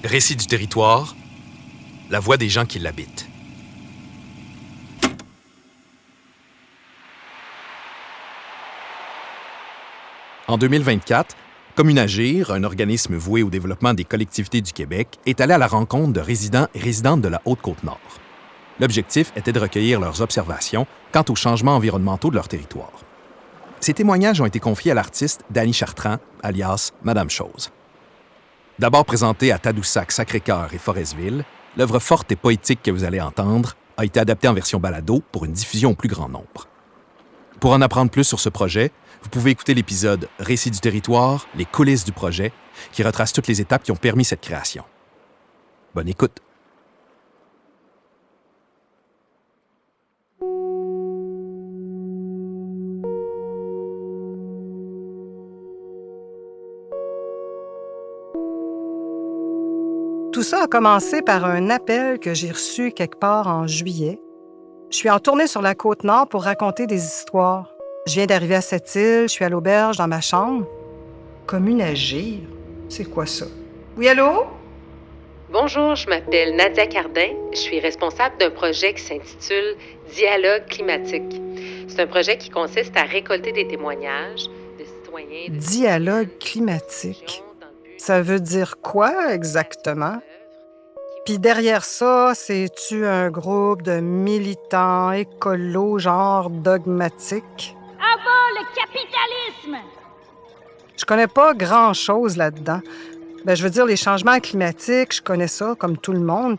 Récit du territoire, la voix des gens qui l'habitent. En 2024, Communagir, un organisme voué au développement des collectivités du Québec, est allé à la rencontre de résidents et résidentes de la Haute-Côte-Nord. L'objectif était de recueillir leurs observations quant aux changements environnementaux de leur territoire. Ces témoignages ont été confiés à l'artiste Dany Chartrand, alias Madame Chose. D'abord présentée à Tadoussac, Sacré-Cœur et Forestville, l'œuvre forte et poétique que vous allez entendre a été adaptée en version balado pour une diffusion au plus grand nombre. Pour en apprendre plus sur ce projet, vous pouvez écouter l'épisode « Récit du territoire, les coulisses du projet » qui retrace toutes les étapes qui ont permis cette création. Bonne écoute! Tout ça a commencé par un appel que j'ai reçu quelque part en juillet. Je suis en tournée sur la Côte-Nord pour raconter des histoires. Je viens d'arriver à Sept-Îles, je suis à l'auberge dans ma chambre. Communagir, c'est quoi ça? Oui, allô? Bonjour, je m'appelle Nadia Cardin. Je suis responsable d'un projet qui s'intitule Dialogue climatique. C'est un projet qui consiste à récolter des témoignages de citoyens... Dialogue climatique. Ça veut dire quoi exactement? Puis derrière ça, c'est-tu un groupe de militants écolos genre dogmatiques? À bas le capitalisme! Je connais pas grand-chose là-dedans. Je veux dire, les changements climatiques, je connais ça comme tout le monde.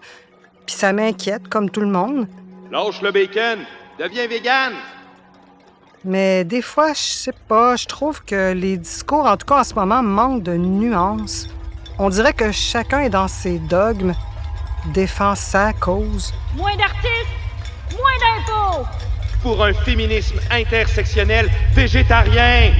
Puis ça m'inquiète comme tout le monde. Lâche le bacon! Deviens végane! Mais des fois, je sais pas, je trouve que les discours, en tout cas en ce moment, manquent de nuances. On dirait que chacun est dans ses dogmes, défend sa cause. Moins d'artistes, moins d'impôts! Pour un féminisme intersectionnel végétarien!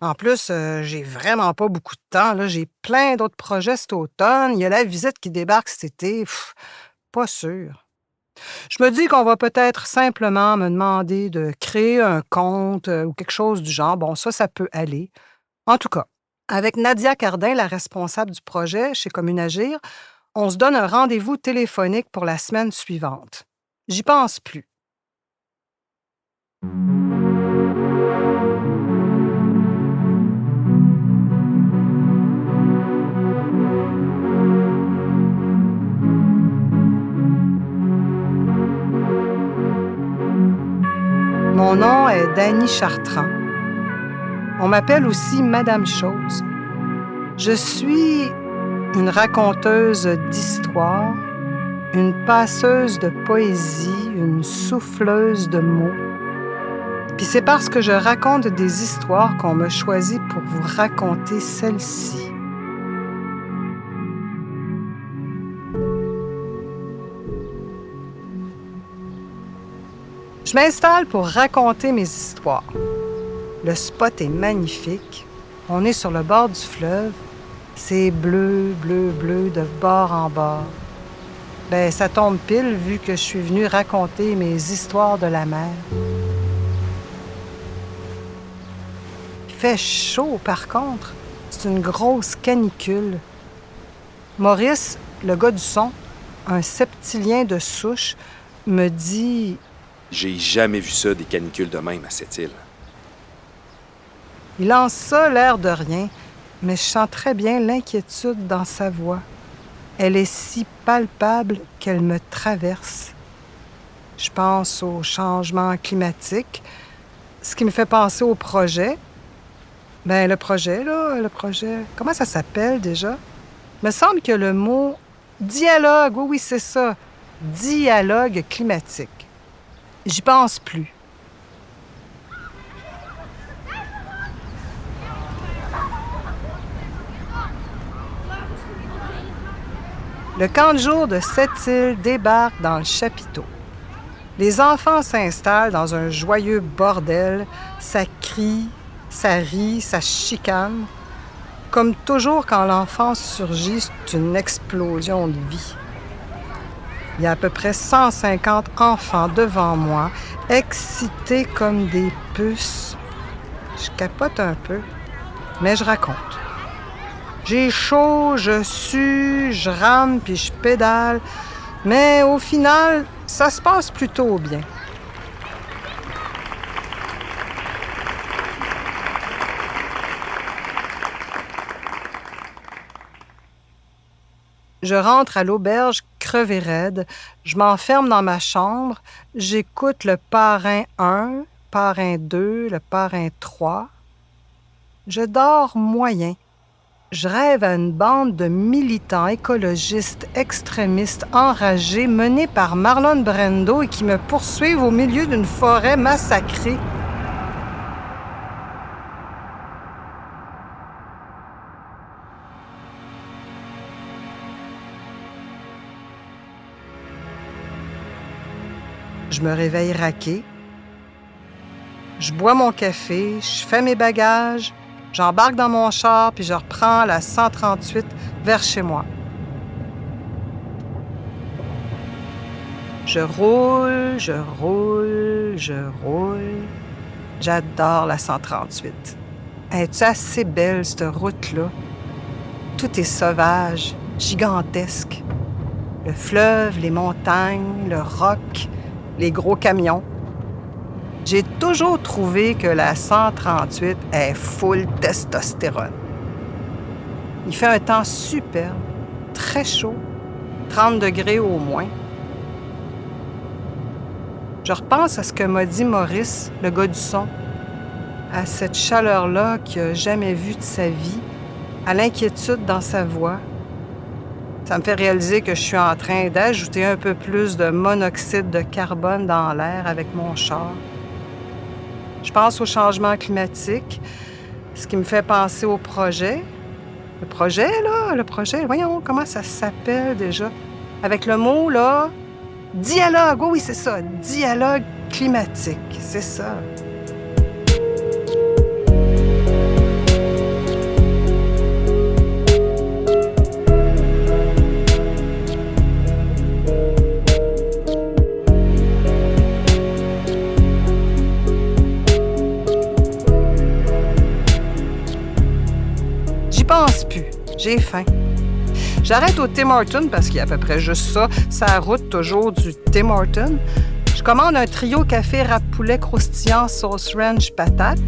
En plus, j'ai vraiment pas beaucoup de temps. Là. J'ai plein d'autres projets cet automne. Il y a la visite qui débarque cet été. Pas sûr. Je me dis qu'on va peut-être simplement me demander de créer un compte ou quelque chose du genre. Bon, ça peut aller. En tout cas, avec Nadia Cardin, la responsable du projet chez Communagir, on se donne un rendez-vous téléphonique pour la semaine suivante. J'y pense plus. Mon nom est Dany Chartrand. On m'appelle aussi Madame Chose. Je suis une raconteuse d'histoires, une passeuse de poésie, une souffleuse de mots. Puis c'est parce que je raconte des histoires qu'on m'a choisi pour vous raconter celle-ci. Je m'installe pour raconter mes histoires. Le spot est magnifique. On est sur le bord du fleuve. C'est bleu, bleu, bleu de bord en bord. Ça tombe pile vu que je suis venue raconter mes histoires de la mer. Il fait chaud par contre. C'est une grosse canicule. Maurice, le gars du son, un septilien de souche, me dit... J'ai jamais vu ça, des canicules de même à cette île. Il lance ça l'air de rien, mais je sens très bien l'inquiétude dans sa voix. Elle est si palpable qu'elle me traverse. Je pense au changement climatique, ce qui me fait penser au projet. Le projet, comment ça s'appelle déjà? Il me semble que le mot dialogue, oui, c'est ça, dialogue climatique. J'y pense plus. Le camp de jour de Sept-Îles débarque dans le chapiteau. Les enfants s'installent dans un joyeux bordel. Ça crie, ça rit, ça chicane. Comme toujours quand l'enfance surgit, c'est une explosion de vie. Il y a à peu près 150 enfants devant moi, excités comme des puces. Je capote un peu, mais je raconte. J'ai chaud, je sue, je rame puis je pédale. Mais au final, ça se passe plutôt bien. Je rentre à l'auberge crevé raide, je m'enferme dans ma chambre, j'écoute le parrain 1, parrain 2, le parrain 3. Je dors moyen. Je rêve à une bande de militants écologistes extrémistes enragés menés par Marlon Brando et qui me poursuivent au milieu d'une forêt massacrée. Je me réveille raquée. Je bois mon café, je fais mes bagages, j'embarque dans mon char puis je reprends la 138 vers chez moi. Je roule, je roule, je roule. J'adore la 138. Es-tu assez belle, cette route-là? Tout est sauvage, gigantesque. Le fleuve, les montagnes, le roc, les gros camions. J'ai toujours trouvé que la 138 est full testostérone. Il fait un temps superbe, très chaud, 30 degrés au moins. Je repense à ce que m'a dit Maurice, le gars du son, à cette chaleur-là qu'il n'a jamais vue de sa vie, à l'inquiétude dans sa voix. Ça me fait réaliser que je suis en train d'ajouter un peu plus de monoxyde de carbone dans l'air avec mon char. Je pense au changement climatique, ce qui me fait penser au projet. Le projet, voyons, comment ça s'appelle déjà? Avec le mot, là, dialogue, oui, c'est ça, dialogue climatique, c'est ça. Pense plus. J'ai faim. J'arrête au Tim Hortons parce qu'il y a à peu près juste ça, sa route toujours du Tim Hortons. Je commande un trio café rap poulet croustillant sauce ranch patate.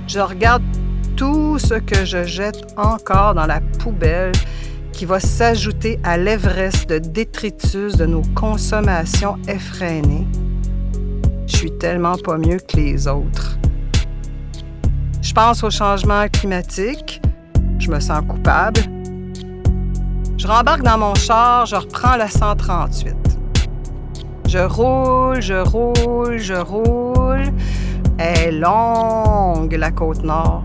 Je regarde tout ce que je jette encore dans la poubelle qui va s'ajouter à l'Everest de détritus de nos consommations effrénées. Je suis tellement pas mieux que les autres. Je pense au changement climatique. Je me sens coupable. Je rembarque dans mon char, je reprends la 138. Je roule, je roule, je roule. Elle est longue, la Côte-Nord.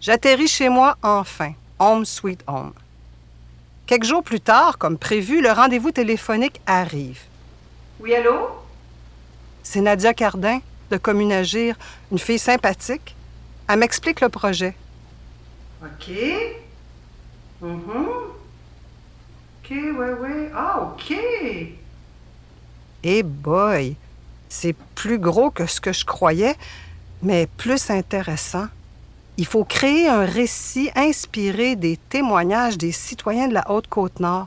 J'atterris chez moi enfin. Home sweet home. Quelques jours plus tard, comme prévu, le rendez-vous téléphonique arrive. Oui, allô? C'est Nadia Cardin, de Communagir, une fille sympathique. Elle m'explique le projet. OK. OK, ouais. Ah, OK. Eh boy, c'est plus gros que ce que je croyais, mais plus intéressant. Il faut créer un récit inspiré des témoignages des citoyens de la Haute-Côte-Nord.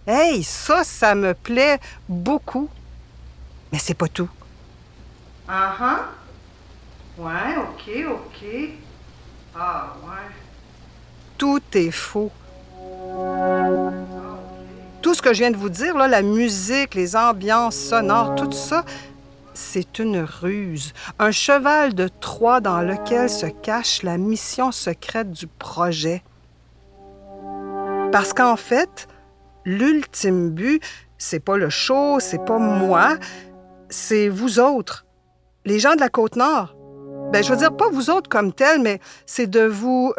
Hey, ça me plaît beaucoup. Mais c'est pas tout. Ouais, OK. Ah, ouais. Tout est faux. Tout ce que je viens de vous dire, là, la musique, les ambiances sonores, tout ça, c'est une ruse, un cheval de Troie dans lequel se cache la mission secrète du projet. Parce qu'en fait, l'ultime but, c'est pas le show, c'est pas moi, c'est vous autres, les gens de la Côte-Nord. Ben, je veux dire, pas vous autres comme tels, mais c'est de vous...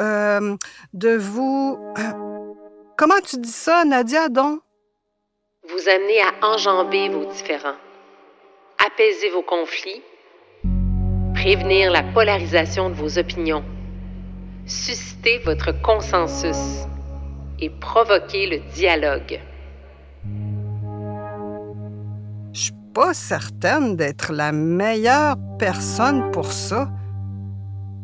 comment tu dis ça, Nadia, donc? Vous amener à enjamber vos différends, apaiser vos conflits, prévenir la polarisation de vos opinions, susciter votre consensus et provoquer le dialogue. pas certaine d'être la meilleure personne pour ça.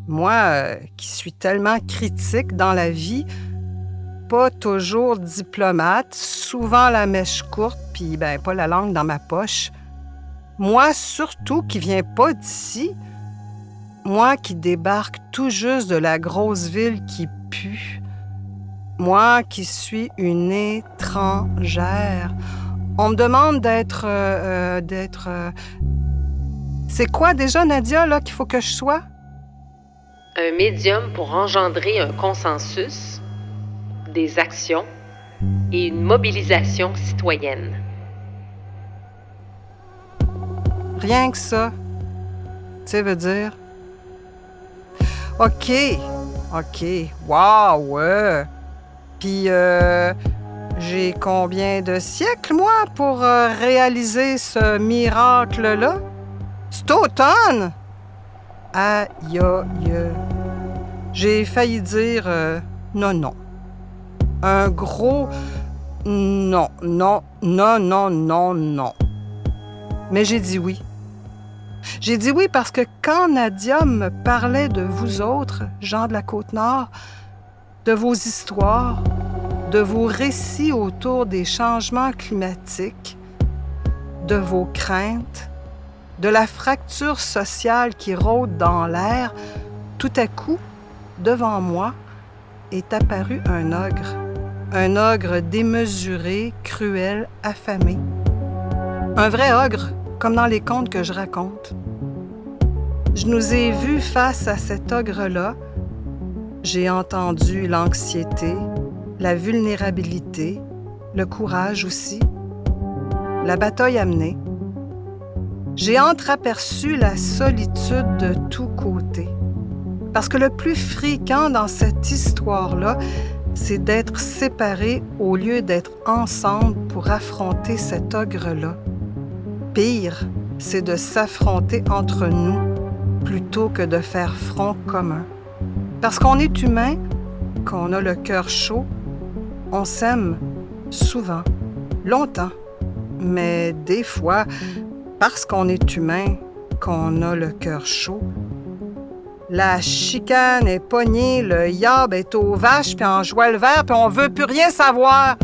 Moi, qui suis tellement critique dans la vie, pas toujours diplomate, souvent la mèche courte, puis pas la langue dans ma poche. Moi, surtout, qui viens pas d'ici. Moi qui débarque tout juste de la grosse ville qui pue. Moi qui suis une étrangère. On me demande d'être... C'est quoi déjà, Nadia, là, qu'il faut que je sois? Un médium pour engendrer un consensus, des actions et une mobilisation citoyenne. Rien que ça. Tu sais, veut dire... OK. Wow, ouais. Puis, j'ai combien de siècles, moi, pour réaliser ce miracle-là? C'est automne! Aïe, aïe. J'ai failli dire non. Un gros non. Mais j'ai dit oui. J'ai dit oui parce que quand Nadia me parlait de vous autres, gens de la Côte-Nord, de vos histoires, de vos récits autour des changements climatiques, de vos craintes, de la fracture sociale qui rôde dans l'air, tout à coup, devant moi, est apparu un ogre démesuré, cruel, affamé. Un vrai ogre, comme dans les contes que je raconte. Je nous ai vus face à cet ogre-là. J'ai entendu l'anxiété, la vulnérabilité, le courage aussi, la bataille amenée. J'ai entreaperçu la solitude de tous côtés. Parce que le plus fréquent dans cette histoire-là, c'est d'être séparés au lieu d'être ensemble pour affronter cet ogre-là. Pire, c'est de s'affronter entre nous plutôt que de faire front commun. Parce qu'on est humain, qu'on a le cœur chaud, on s'aime souvent, longtemps, mais des fois, parce qu'on est humain, qu'on a le cœur chaud, la chicane est pognée, le yab est aux vaches, puis en joie le vert, puis on veut plus rien savoir.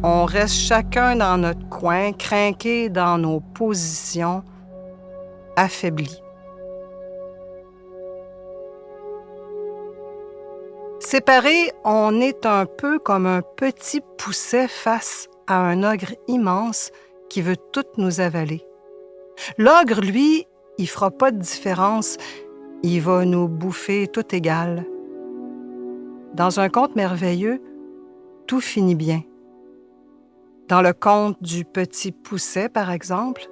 On reste chacun dans notre coin, crinqués dans nos positions, affaiblis. Séparés, on est un peu comme un petit pousset face à un ogre immense qui veut tout nous avaler. L'ogre, lui, il fera pas de différence, il va nous bouffer tout égal. Dans un conte merveilleux, tout finit bien. Dans le conte du Petit Pousset, par exemple,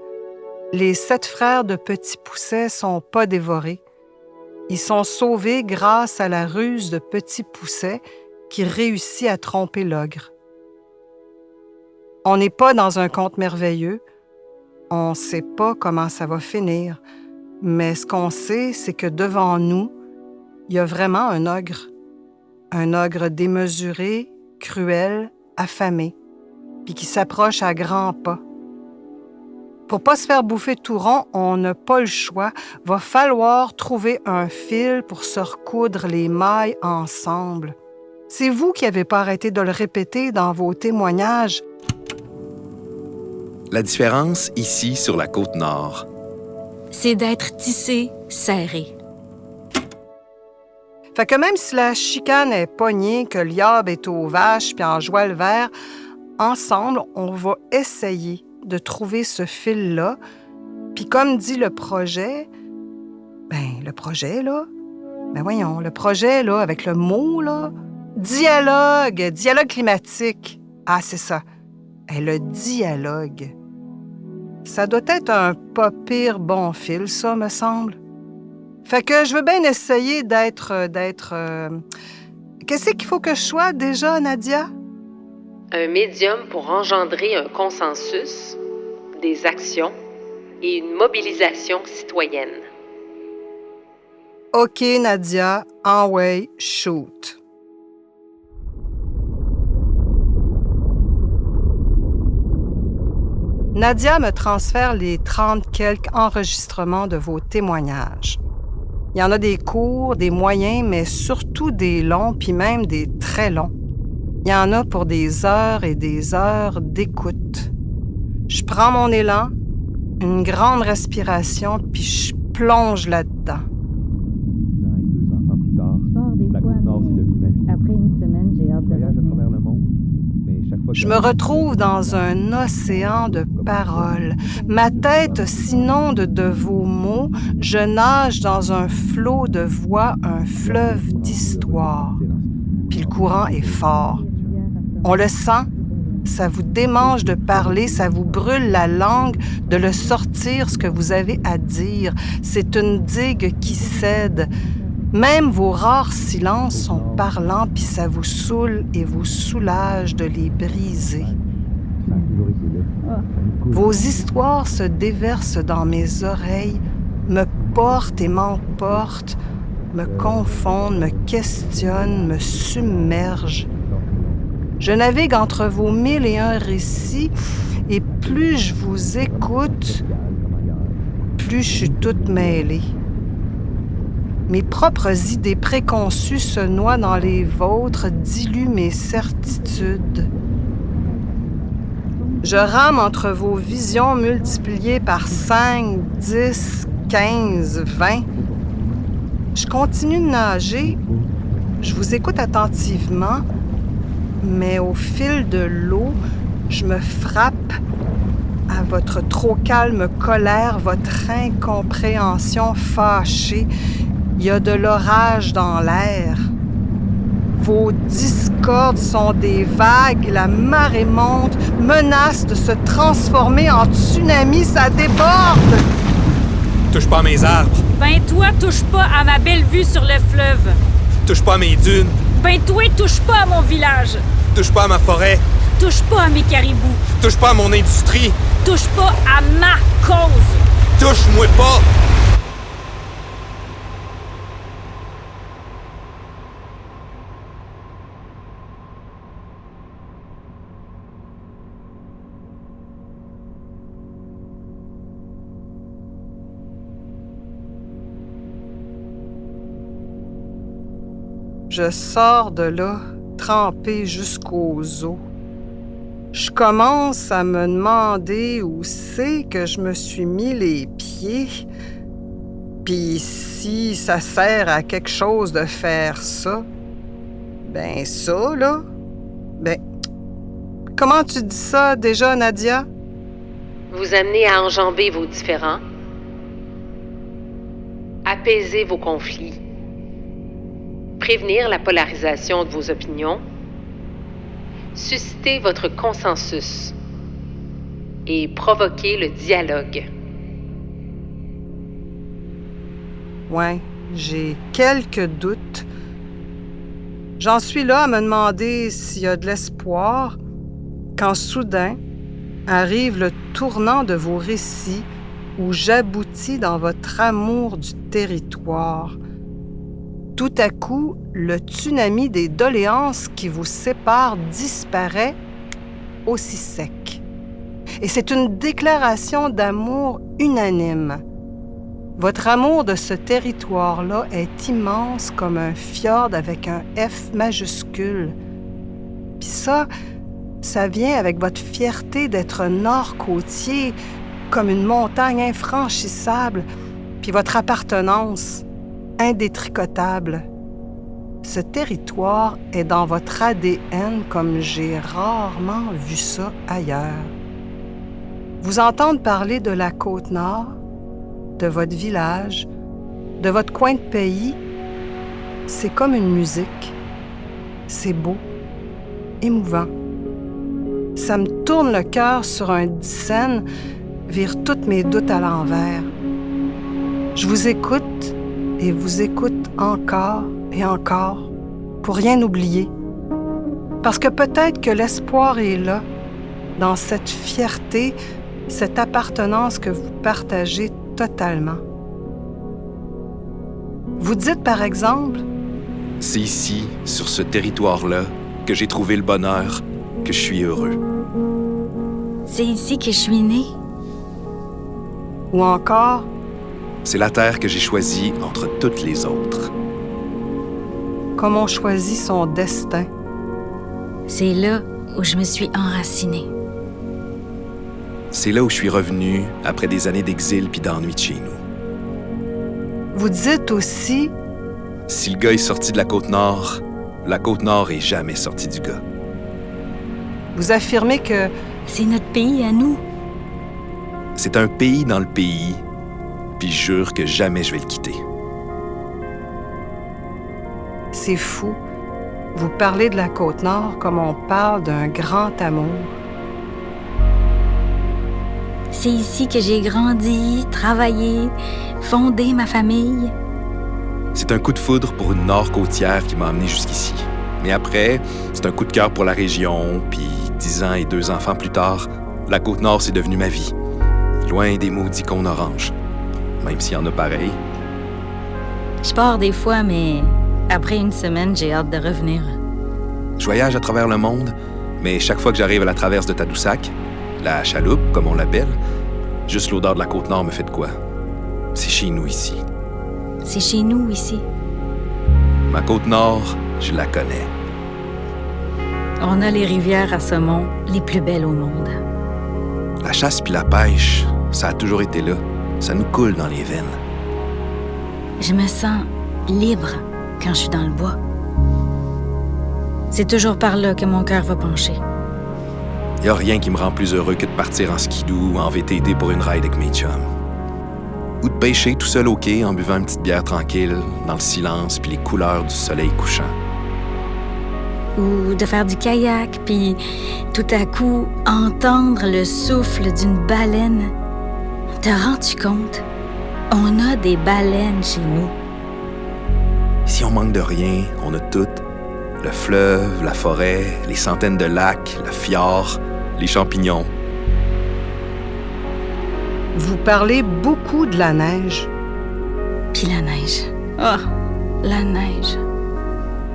les 7 frères de Petit Pousset sont pas dévorés. Ils sont sauvés grâce à la ruse de Petit Pousset qui réussit à tromper l'ogre. On n'est pas dans un conte merveilleux. On ne sait pas comment ça va finir. Mais ce qu'on sait, c'est que devant nous, il y a vraiment un ogre. Un ogre démesuré, cruel, affamé, puis qui s'approche à grands pas. Pour pas se faire bouffer tout rond, on n'a pas le choix. Va falloir trouver un fil pour se recoudre les mailles ensemble. C'est vous qui n'avez pas arrêté de le répéter dans vos témoignages. La différence ici sur la Côte-Nord, c'est d'être tissé, serré. Fait que même si la chicane est pognée, que l'yab est aux vaches puis en joie le vert, ensemble, on va essayer de trouver ce fil-là. Puis comme dit le projet, le projet, avec le mot, là, dialogue climatique. Ah, c'est ça. Le dialogue. Ça doit être un pas pire bon fil, ça, me semble. Fait que je veux bien essayer d'être... Qu'est-ce qu'il faut que je sois déjà, Nadia? Un médium pour engendrer un consensus, des actions et une mobilisation citoyenne. OK, Nadia, en way, shoot. Nadia me transfère les 30 quelques enregistrements de vos témoignages. Il y en a des courts, des moyens, mais surtout des longs, puis même des très longs. Il y en a pour des heures et des heures d'écoute. Je prends mon élan, une grande respiration, puis je plonge là-dedans. 10 ans et 2 enfants plus tard, la Côte-Nord, c'est devenu ma vie. Après une semaine, j'ai hâte Je de voyage à revenir. travers le monde, mais chaque fois que Je me retrouve dans un océan de paroles. Ma tête s'inonde de vos mots. Je nage dans un flot de voix, un fleuve d'histoire. Puis le courant est fort. On le sent, ça vous démange de parler, ça vous brûle la langue de le sortir ce que vous avez à dire. C'est une digue qui cède. Même vos rares silences sont parlants, puis ça vous saoule et vous soulage de les briser. Ça a toujours été là. Vos histoires se déversent dans mes oreilles, me portent et m'emportent, me confondent, me questionnent, me submergent. Je navigue entre vos 1001 récits et plus je vous écoute, plus je suis toute mêlée. Mes propres idées préconçues se noient dans les vôtres, diluent mes certitudes. Je rame entre vos visions multipliées par 5, 10, 15, 20. Je continue de nager, je vous écoute attentivement, mais au fil de l'eau, je me frappe à votre trop calme colère, votre incompréhension fâchée. Il y a de l'orage dans l'air. Vos discordes sont des vagues, la marée monte, menace de se transformer en tsunami, ça déborde! Touche pas à mes arbres. Ben toi, touche pas à ma belle vue sur le fleuve. Touche pas à mes dunes. Ben toi, touche pas à mon village. Touche pas à ma forêt. Touche pas à mes caribous. Touche pas à mon industrie. Touche pas à ma cause. Touche-moi pas. Je sors de là, trempée jusqu'aux os. Je commence à me demander où c'est que je me suis mis les pieds. Puis si ça sert à quelque chose de faire ça, ben ça, là, ben... Comment tu dis ça déjà, Nadia? Vous amener à enjamber vos différends, apaiser vos conflits, prévenir la polarisation de vos opinions, susciter votre consensus et provoquer le dialogue. Ouais, j'ai quelques doutes. J'en suis là à me demander s'il y a de l'espoir quand soudain arrive le tournant de vos récits où j'aboutis dans votre amour du territoire. Tout à coup, le tsunami des doléances qui vous séparent disparaît aussi sec. Et c'est une déclaration d'amour unanime. Votre amour de ce territoire-là est immense comme un fjord avec un F majuscule. Puis ça vient avec votre fierté d'être nord-côtier, comme une montagne infranchissable, puis votre appartenance indétricotable. Ce territoire est dans votre ADN comme j'ai rarement vu ça ailleurs. Vous entendre parler de la Côte-Nord, de votre village, de votre coin de pays, c'est comme une musique. C'est beau, émouvant. Ça me tourne le cœur sur un dixaine, vire tous mes doutes à l'envers. Je vous écoute et vous écoute encore et encore, pour rien oublier. Parce que peut-être que l'espoir est là, dans cette fierté, cette appartenance que vous partagez totalement. Vous dites par exemple, « C'est ici, sur ce territoire-là, que j'ai trouvé le bonheur, que je suis heureux. » C'est ici que je suis née. Ou encore, C'est la terre que j'ai choisie entre toutes les autres. comme on choisit son destin. C'est là où je me suis enracinée. C'est là où je suis revenu après des années d'exil puis d'ennui de chez nous. Vous dites aussi, Si le gars est sorti de la Côte-Nord, la Côte-Nord est jamais sortie du gars. vous affirmez que C'est notre pays à nous. C'est un pays dans le pays, puis je jure que jamais je vais le quitter. c'est fou. Vous parlez de la Côte-Nord comme on parle d'un grand amour. C'est ici que j'ai grandi, travaillé, fondé ma famille. C'est un coup de foudre pour une nord côtière qui m'a amené jusqu'ici. Mais après, c'est un coup de cœur pour la région, puis 10 ans et 2 enfants plus tard, la Côte-Nord, c'est devenu ma vie. Loin des maudits cônes oranges. Même s'il y en a pareil. Je pars des fois, mais après une semaine, j'ai hâte de revenir. Je voyage à travers le monde, mais chaque fois que j'arrive à la traverse de Tadoussac, la chaloupe, comme on l'appelle, juste l'odeur de la Côte-Nord me fait de quoi. C'est chez nous ici. C'est chez nous ici. Ma Côte-Nord, je la connais. On a les rivières à saumon les plus belles au monde. La chasse puis la pêche, ça a toujours été là. Ça nous coule dans les veines. Je me sens libre quand je suis dans le bois. C'est toujours par là que mon cœur va pencher. Y a rien qui me rend plus heureux que de partir en skidoo ou en VTT pour une ride avec mes chums. Ou de pêcher tout seul au quai en buvant une petite bière tranquille, dans le silence puis les couleurs du soleil couchant. Ou de faire du kayak, puis tout à coup entendre le souffle d'une baleine. Te rends-tu compte? On a des baleines chez nous. Si on manque de rien, on a tout. Le fleuve, la forêt, les centaines de lacs, le fjord, les champignons. Vous parlez beaucoup de la neige. Puis la neige. Oh, la neige.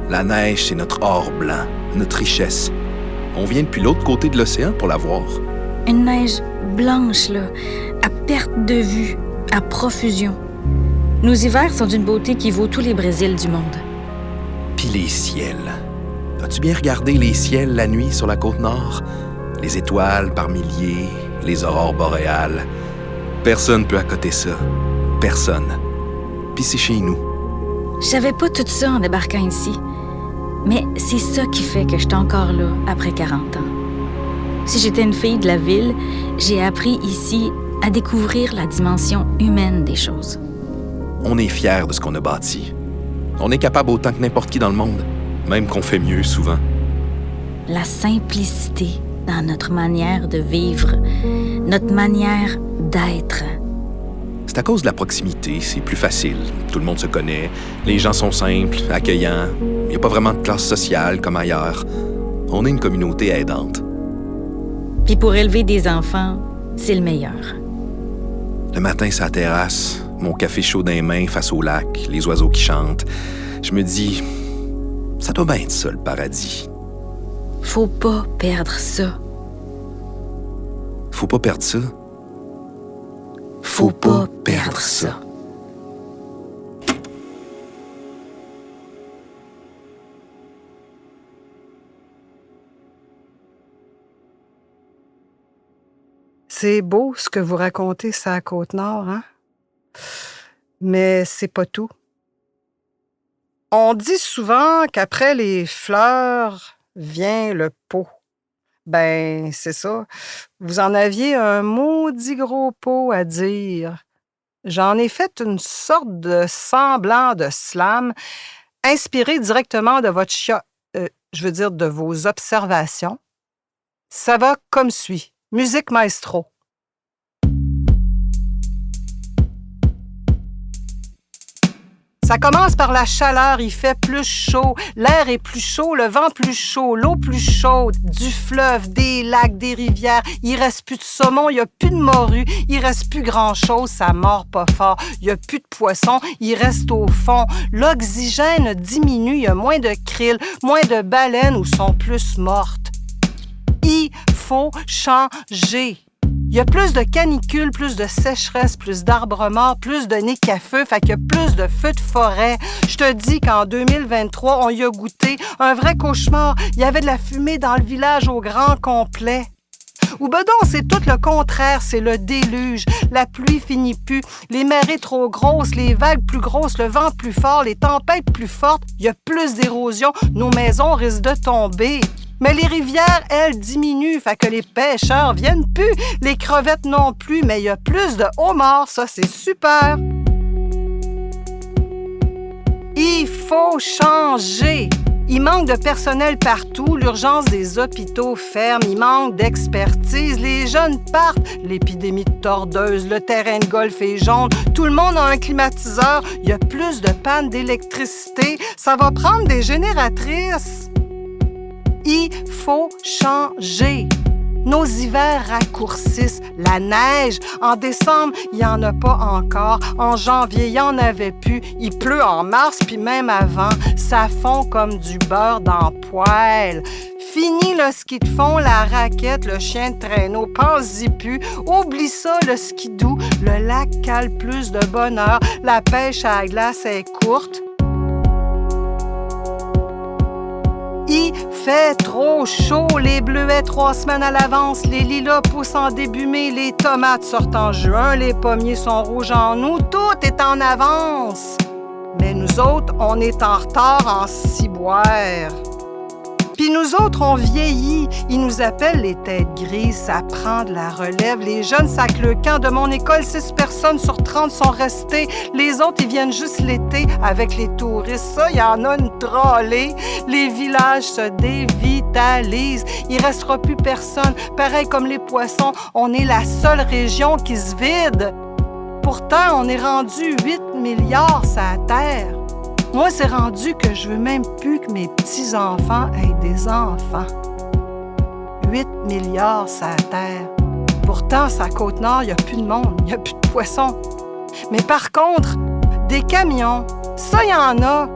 La neige, c'est notre or blanc, notre richesse. On vient depuis l'autre côté de l'océan pour la voir. Une neige blanche, là, à perte de vue, à profusion. Nos hivers sont d'une beauté qui vaut tous les Brésils du monde. Puis les ciels. As-tu bien regardé les ciels la nuit sur la Côte-Nord? Les étoiles par milliers, les aurores boréales. Personne peut accoter ça. Personne. Puis c'est chez nous. Je savais pas tout ça en débarquant ici. Mais c'est ça qui fait que je suis encore là après 40 ans. Si j'étais une fille de la ville, j'ai appris ici à découvrir la dimension humaine des choses. On est fiers de ce qu'on a bâti. On est capable autant que n'importe qui dans le monde, même qu'on fait mieux souvent. La simplicité dans notre manière de vivre, notre manière d'être. C'est à cause de la proximité, c'est plus facile. Tout le monde se connaît, les gens sont simples, accueillants. Il n'y a pas vraiment de classe sociale comme ailleurs. On est une communauté aidante. Puis pour élever des enfants, c'est le meilleur. Le matin, sur la terrasse, mon café chaud dans les mains face au lac, les oiseaux qui chantent. Je me dis, ça doit bien être ça, le paradis. Faut pas perdre ça. Faut pas perdre ça. Faut pas perdre ça. C'est beau ce que vous racontez sur la Côte-Nord, hein? Mais c'est pas tout. On dit souvent qu'après les fleurs vient le pot. Ben, c'est ça. Vous en aviez un maudit gros pot à dire. J'en ai fait une sorte de semblant de slam inspiré directement de votre de vos observations. Ça va comme suit. Musique maestro. Ça commence par la chaleur, il fait plus chaud, l'air est plus chaud, le vent plus chaud, l'eau plus chaude, du fleuve, des lacs, des rivières, il reste plus de saumon, il y a plus de morue, il reste plus grand-chose, ça mord pas fort, il y a plus de poissons, il reste au fond, l'oxygène diminue, il y a moins de krill, moins de baleines ou sont plus mortes. Il faut changer. Il y a plus de canicules, plus de sécheresse, plus d'arbres morts, plus de nids à feu, fait qu'il y a plus de feux de forêt. Je te dis qu'en 2023, on y a goûté un vrai cauchemar. Il y avait de la fumée dans le village au grand complet. Ou ben non, c'est tout le contraire, c'est le déluge. La pluie finit plus, les marées trop grosses, les vagues plus grosses, le vent plus fort, les tempêtes plus fortes. Il y a plus d'érosion, nos maisons risquent de tomber. Mais les rivières, elles, diminuent, fait que les pêcheurs viennent plus, les crevettes non plus, mais il y a plus de homards, ça c'est super. Il faut changer. Il manque de personnel partout, l'urgence des hôpitaux ferme, il manque d'expertise, les jeunes partent, l'épidémie de tordeuse, le terrain de golf est jaune, tout le monde a un climatiseur, il y a plus de pannes d'électricité, ça va prendre des génératrices. Il faut changer. Nos hivers raccourcissent. La neige, en décembre, il n'y en a pas encore. En janvier, il n'y en avait plus. Il pleut en mars, puis même avant. Ça fond comme du beurre dans le poêle. Fini le ski de fond, la raquette, le chien de traîneau, pense-y plus. Oublie ça, le skidoo. Le lac cale plus de bonheur. La pêche à la glace est courte. Il fait trop chaud, les bleuets 3 semaines à l'avance, les lilas poussent en début mai, les tomates sortent en juin, les pommiers sont rouges en août, tout est en avance. Mais nous autres, on est en retard en ciboire. Puis nous autres, on vieillit. Ils nous appellent les têtes grises. Ça prend de la relève. Les jeunes sacent le camp de mon école. 6 personnes sur 30 sont restées. Les autres, ils viennent juste l'été avec les touristes. Ça, il y en a une trollée. Les villages se dévitalisent. Il restera plus personne. Pareil comme les poissons, on est la seule région qui se vide. Pourtant, on est rendu 8 milliards sur la Terre. Moi, c'est rendu que je veux même plus que mes petits-enfants aient des enfants. 8 milliards sur la Terre. Pourtant, sur la Côte-Nord, il n'y a plus de monde, il n'y a plus de poissons. Mais par contre, des camions, ça, il y en a.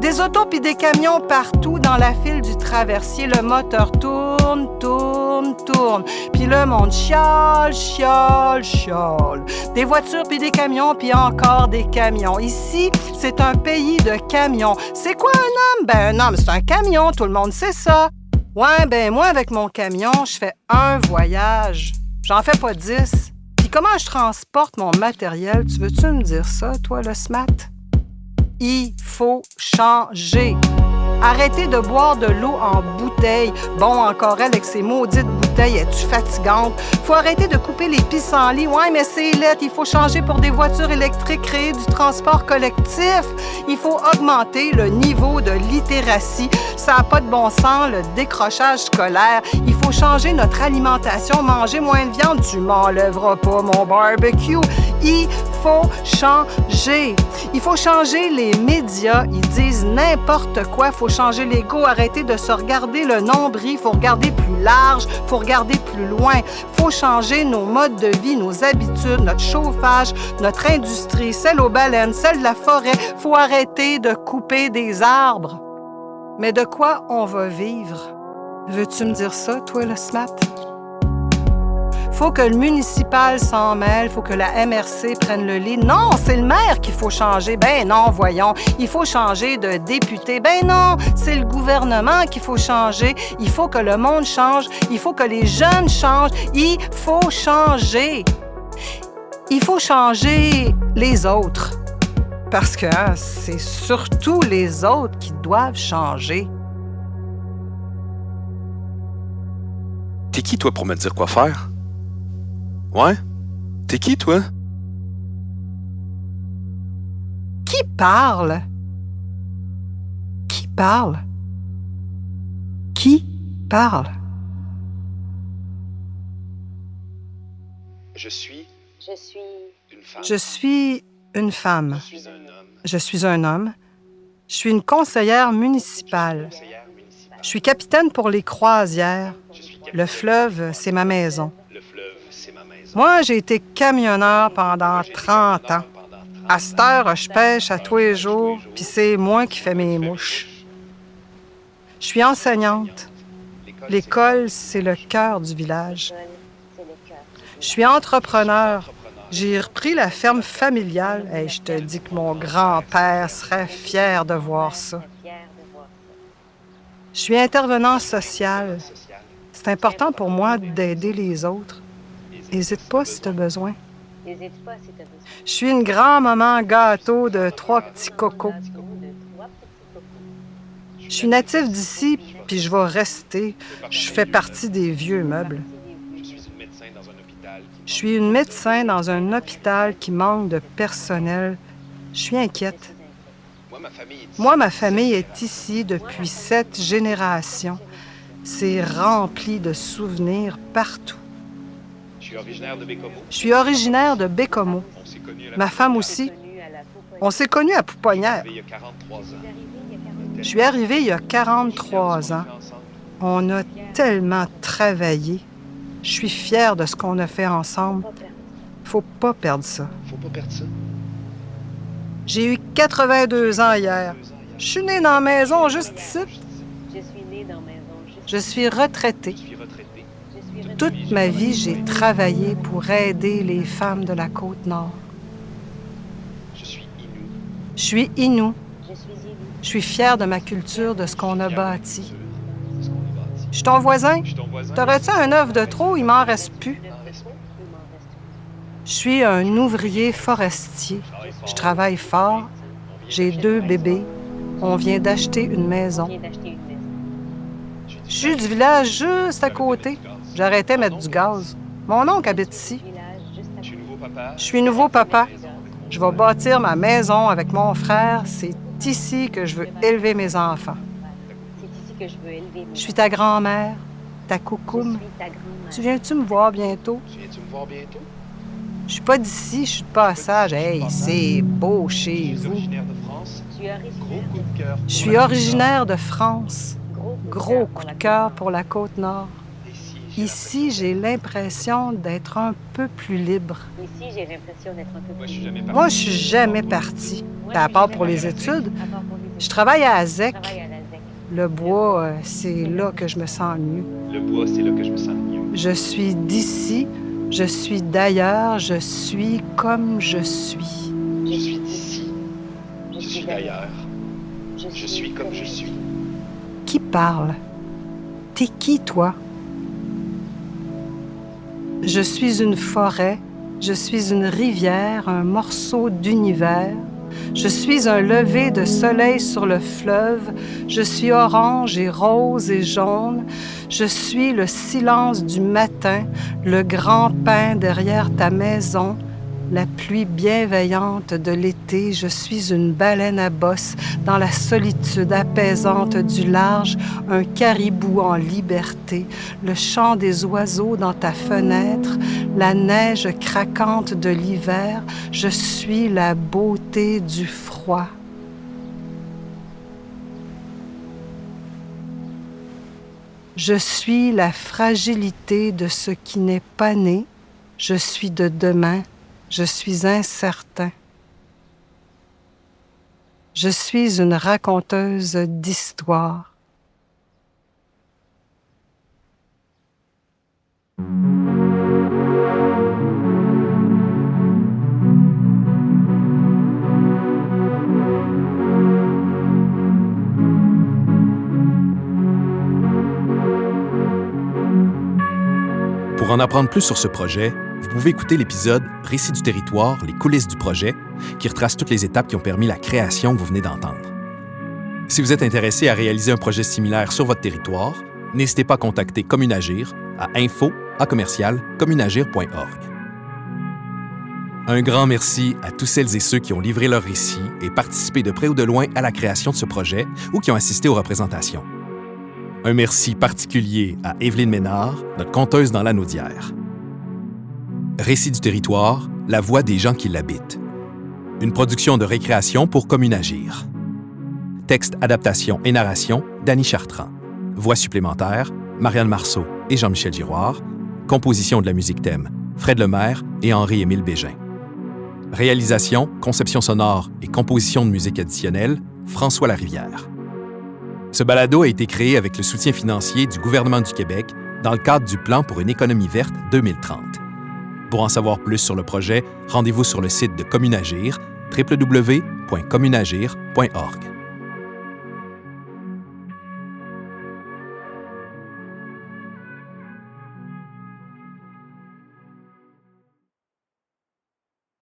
Des autos puis des camions partout dans la file du traversier. Le moteur tourne, tourne, tourne. Puis le monde chiale, chiale, chiale. Des voitures puis des camions puis encore des camions. Ici, c'est un pays de camions. C'est quoi un homme? Ben un homme, c'est un camion. Tout le monde sait ça. Ouais, ben moi, avec mon camion, je fais un voyage. J'en fais pas 10. Puis comment je transporte mon matériel? Tu veux-tu me dire ça, toi, le SMAT? Il faut changer. Arrêtez de boire de l'eau en bouteille. Bon, encore elle avec ses maudites bouteilles, es-tu fatigante? Faut arrêter de couper les pissenlits. Ouais, mais c'est laid. Il faut changer pour des voitures électriques, créer du transport collectif. Il faut augmenter le niveau de littératie. Ça n'a pas de bon sens, le décrochage scolaire. Il faut changer notre alimentation, manger moins de viande. Tu m'enlèveras pas mon barbecue. Il faut changer. Il faut changer les médias. Ils disent n'importe quoi. Il faut changer l'ego, arrêter de se regarder le nombril. Il faut regarder plus large, il faut regarder plus loin. Il faut changer nos modes de vie, nos habitudes, notre chauffage, notre industrie, celle aux baleines, celle de la forêt. Il faut arrêter de couper des arbres. Mais de quoi on va vivre? Veux-tu me dire ça, toi, le SMAT? Faut que le municipal s'en mêle, faut que la MRC prenne le lead. Non, c'est le maire qu'il faut changer. Ben non, voyons, il faut changer de député. Ben non, c'est le gouvernement qu'il faut changer. Il faut que le monde change, il faut que les jeunes changent. Il faut changer. Il faut changer les autres. Parce que c'est surtout les autres qui doivent changer. T'es qui, toi, pour me dire quoi faire? Ouais? T'es qui, toi? Qui parle? Qui parle? Qui parle? Je suis une femme. Je suis une femme. Je suis un homme. Je suis un homme. Je suis une conseillère municipale. Je suis capitaine pour les croisières. Le fleuve, c'est ma maison. Le fleuve, c'est ma maison. Moi, j'ai été camionneur pendant 30 ans. À cette heure, je pêche à tous les jours, puis c'est moi qui fais mes mouches. Je suis enseignante. L'école, c'est le cœur du village. Je suis entrepreneur. J'ai repris la ferme familiale. Et je te dis que mon grand-père serait fier de voir ça. Je suis intervenant social. C'est important pour moi d'aider les autres. N'hésite pas si tu as besoin. Je suis une grand-maman gâteau de 3 petits cocos. Je suis native d'ici, puis je vais rester. Je fais partie des vieux meubles. Je suis une médecin dans un hôpital qui manque de personnel. Je suis inquiète. Moi, ma famille est ici depuis 7 générations. C'est rempli de souvenirs partout. Je suis originaire de Bécomo. Je suis originaire de Bécomo. Ma femme aussi. On s'est connus à Pouponnière. Il y a 43 ans. Je suis arrivée il y a 43 ans. On a tellement travaillé. Je suis fière de ce qu'on a fait ensemble. Faut pas perdre ça. Faut pas perdre ça. J'ai eu 82 ans hier. Je suis née dans la maison juste ici. Je suis retraitée. Je suis retraité. Toute ma vie, j'ai travaillé pour aider les femmes de la Côte-Nord. Je suis Inou. Je suis Inou. Je suis fière de ma culture, de ce qu'on a bâti. Je suis ton voisin. Je suis ton voisin. T'aurais-tu un œuf de trop? Il m'en reste plus. Je suis un ouvrier forestier. Je travaille fort. J'ai 2 bébés. On vient d'acheter une maison. Je suis du village juste à côté. J'arrêtais de mettre du gaz. Mon oncle habite ici. Je suis nouveau papa. Je suis nouveau papa. Je vais bâtir ma maison avec mon frère. C'est ici que je veux élever mes enfants. Je suis ta grand-mère, ta coucoum. Tu viens-tu me voir bientôt? Viens-tu me voir bientôt? Je suis pas d'ici, je suis de passage. Hey, c'est beau Je chez suis vous. originaire de France. Gros coup de cœur. Je suis originaire de France. Gros coup de cœur pour la Côte-Nord. Ici, j'ai l'impression d'être un peu plus libre. Moi, je suis jamais parti. Moi, je suis jamais partie. À part pour les études. Je travaille à Azec. Le bois, c'est là que je me sens mieux. Le bois, c'est là que je me sens mieux. Je suis d'ici, je suis d'ailleurs, je suis comme je suis. Je suis d'ici. Je suis d'ailleurs. Je suis comme je suis. Qui parle? T'es qui, toi? Je suis une forêt, je suis une rivière, un morceau d'univers. Je suis un lever de soleil sur le fleuve. Je suis orange et rose et jaune. Je suis le silence du matin, le grand pain derrière ta maison, la pluie bienveillante de l'été. Je suis une baleine à bosse dans la solitude apaisante du large, un caribou en liberté, le chant des oiseaux dans ta fenêtre, la neige craquante de l'hiver. Je suis la beauté du froid. Je suis la fragilité de ce qui n'est pas né. Je suis de demain. Je suis incertain. Je suis une raconteuse d'histoires. Pour en apprendre plus sur ce projet, vous pouvez écouter l'épisode « Récit du territoire, les coulisses du projet » qui retrace toutes les étapes qui ont permis la création que vous venez d'entendre. Si vous êtes intéressé à réaliser un projet similaire sur votre territoire, n'hésitez pas à contacter Communagir à info@communagir.org. Un grand merci à tous celles et ceux qui ont livré leur récit et participé de près ou de loin à la création de ce projet ou qui ont assisté aux représentations. Un merci particulier à Évelyne Ménard, notre conteuse dans l'Anaudière. Récit du territoire, la voix des gens qui l'habitent. Une production de récréation pour Communagir. Texte, adaptation et narration, Dany Chartrand. Voix supplémentaires, Marianne Marceau et Jean-Michel Giroir. Composition de la musique thème, Fred Lemaire et Henri-Émile Bégin. Réalisation, conception sonore et composition de musique additionnelle, François Larivière. Ce balado a été créé avec le soutien financier du gouvernement du Québec dans le cadre du Plan pour une économie verte 2030. Pour en savoir plus sur le projet, rendez-vous sur le site de Communagir, www.communagir.org.